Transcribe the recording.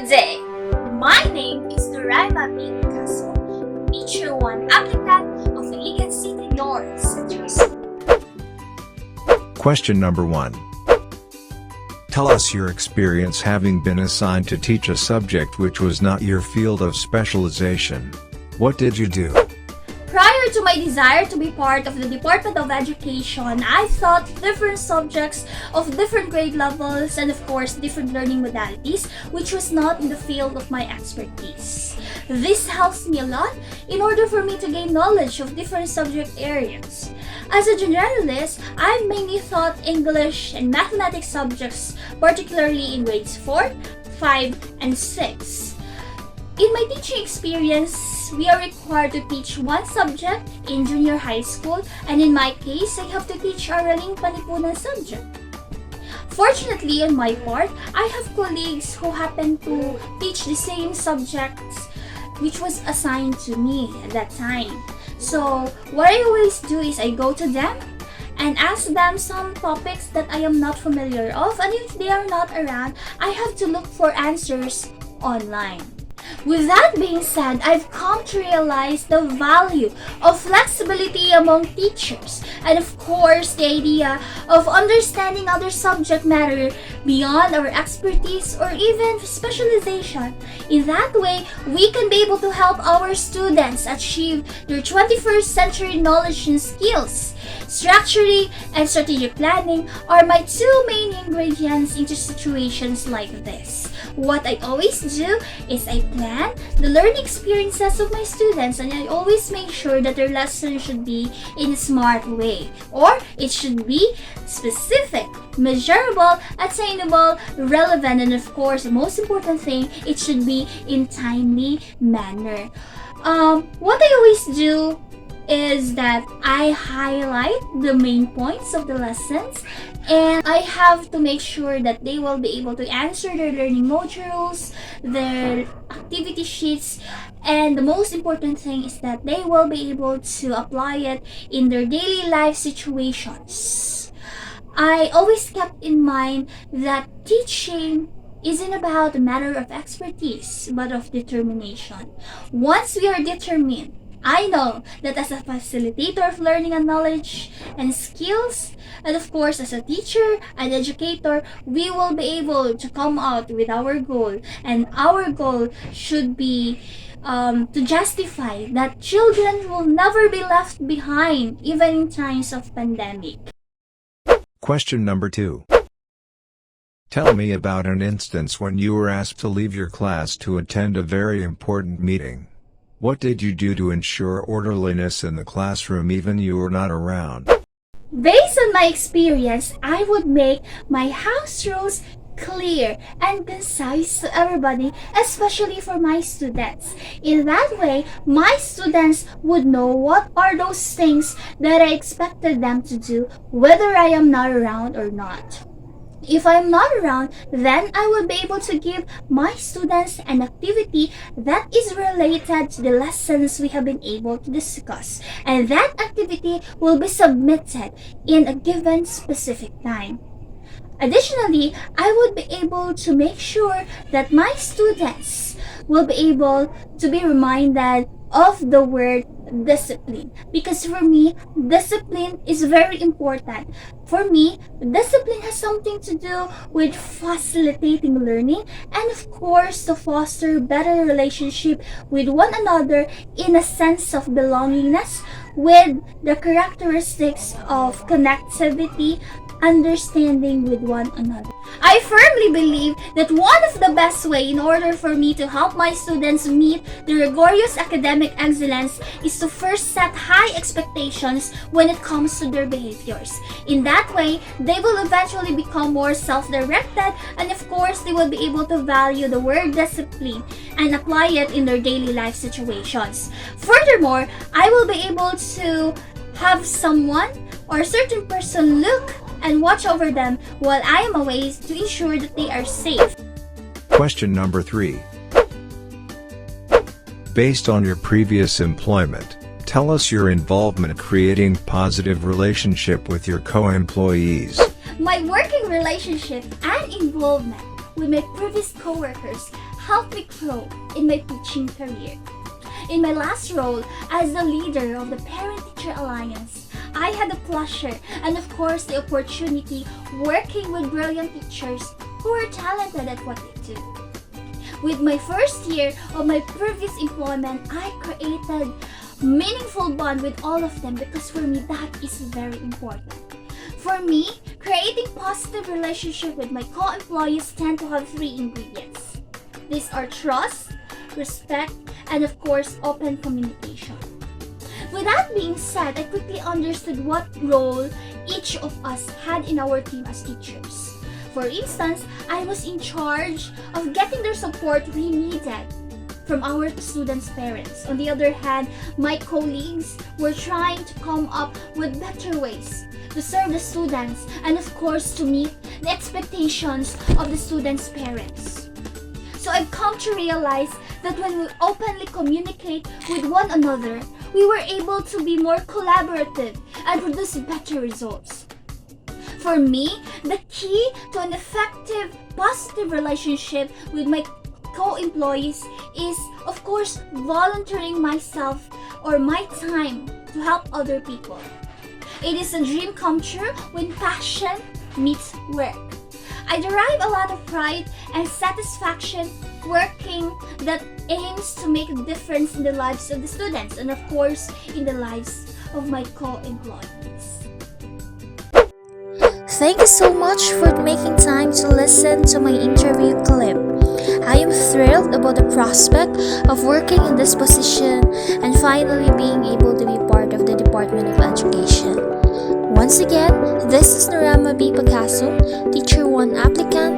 Good day. My name is Doraima Picasso, Teacher 1 applicant of Iligan City North Central School. Question number 1. Tell us your experience having been assigned to teach a subject which was not your field of specialization. What did you do? Prior to my desire to be part of the Department of Education, I thought different subjects of different grade levels and of course different learning modalities which was not in the field of my expertise. This helps me a lot in order for me to gain knowledge of different subject areas. As a generalist, I mainly taught English and mathematics subjects, particularly in grades 4, 5, and 6. In my teaching experience, we are required to teach one subject in junior high school, and in my case, I have to teach Araling Panlipunan subject. Fortunately, on my part, I have colleagues who happen to teach the same subjects which was assigned to me at that time. So, what I always do is I go to them and ask them some topics that I am not familiar of, and if they are not around, I have to look for answers online. With that being said, I've come to realize the value of flexibility among teachers and of course the idea of understanding other subject matter beyond our expertise or even specialization. In that way, we can be able to help our students achieve their 21st century knowledge and skills. Structuring and strategic planning are my two main ingredients into situations like this. What I always do is I plan the learning experiences of my students, and I always make sure that their lesson should be in a smart way, or it should be specific, measurable, attainable, relevant, and of course, the most important thing, it should be in timely manner. What I always do is that I highlight the main points of the lessons, and I have to make sure that they will be able to answer their learning modules, their activity sheets, and the most important thing is that they will be able to apply it in their daily life situations. I always kept in mind that teaching isn't about a matter of expertise, but of determination. Once we are determined, I know that as a facilitator of learning and knowledge and skills, and of course as a teacher and educator, we will be able to come out with our goal. And our goal should be to justify that children will never be left behind, even in times of pandemic. Question number 2. Tell me about an instance when you were asked to leave your class to attend a very important meeting. What did you do to ensure orderliness in the classroom even you were not around? Based on my experience, I would make my house rules clear and concise to everybody, especially for my students. In that way, my students would know what are those things that I expected them to do, whether I am not around or not. If I'm not around, then I will be able to give my students an activity that is related to the lessons we have been able to discuss. And that activity will be submitted in a given specific time. Additionally, I would be able to make sure that my students will be able to be reminded of the word discipline, because for me, discipline is very important. For me, discipline has something to do with facilitating learning and of course to foster better relationship with one another in a sense of belongingness with the characteristics of connectivity, understanding with one another. I firmly believe that one of the best way in order for me to help my students meet the rigorous academic excellence is to first set high expectations when it comes to their behaviors. In that way, they will eventually become more self-directed, and of course, they will be able to value the word discipline and apply it in their daily life situations. Furthermore, I will be able to have someone or a certain person look and watch over them while I am away to ensure that they are safe. Question number 3. Based on your previous employment, tell us your involvement creating positive relationship with your co-employees. My working relationship and involvement with my previous coworkers helped me grow in my teaching career. In my last role as the leader of the Parent-Teacher Alliance, I had the pleasure and of course the opportunity working with brilliant teachers who were talented at what they do. With my first year of my previous employment, I created meaningful bond with all of them because for me that is very important. For me, creating positive relationship with my co-employees tend to have 3 ingredients. These are trust, respect, and of course, open communication. With that being said, I quickly understood what role each of us had in our team as teachers. For instance, I was in charge of getting their support we needed from our students' parents. On the other hand, my colleagues were trying to come up with better ways to serve the students and of course to meet the expectations of the students' parents. So I've come to realize that when we openly communicate with one another, we were able to be more collaborative and produce better results. For me, the key to an effective, positive relationship with my co-employees is, of course, volunteering myself or my time to help other people. It is a dream come true when passion meets work. I derive a lot of pride and satisfaction working that aims to make a difference in the lives of the students and of course in the lives of my co-employees. Thank you so much for making time to listen to my interview clip. I am thrilled about the prospect of working in this position and finally being able to be part of the Department of Education. Once again, this is Narama B. Picasso, Teacher 1 applicant